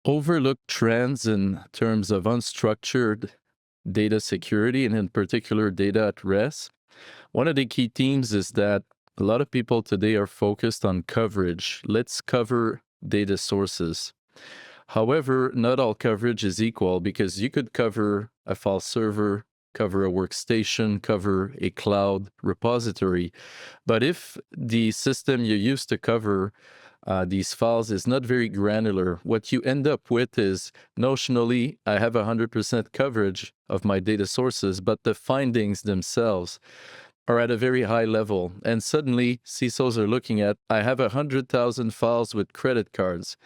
overlooked trends in terms of unstructured data security and in particular data at rest. One of the key themes is that a lot of people today are focused on coverage. Let's cover data sources. However, not all coverage is equal because you could cover a file server, cover a workstation, cover a cloud repository. But if the system you used to cover these files is not very granular, what you end up with is notionally, I have 100% coverage of my data sources, but the findings themselves are at a very high level. And suddenly, CISOs are looking at, I have 100,000 files with credit cards.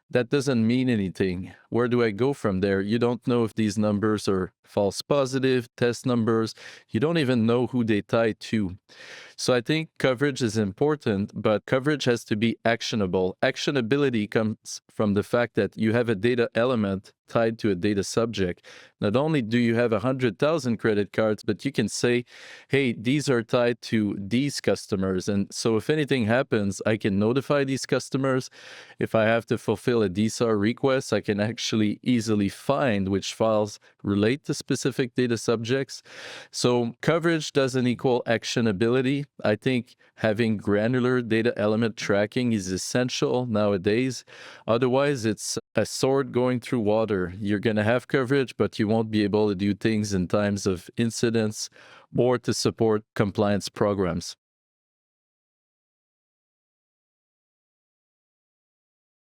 That doesn't mean anything. Where do I go from there? You don't know if these numbers are false positive, test numbers. You don't even know who they tie to. So I think coverage is important, but coverage has to be actionable. Actionability comes from the fact that you have a data element tied to a data subject. Not only do you have 100,000 credit cards, but you can say, hey, these are tied to these customers. And so if anything happens, I can notify these customers. If I have to fulfill a DSAR request, I can actually easily find which files relate to specific data subjects. So coverage doesn't equal actionability. I think having granular data element tracking is essential nowadays. Otherwise, it's a sword going through water. You're going to have coverage, but you won't be able to do things in times of incidents or to support compliance programs.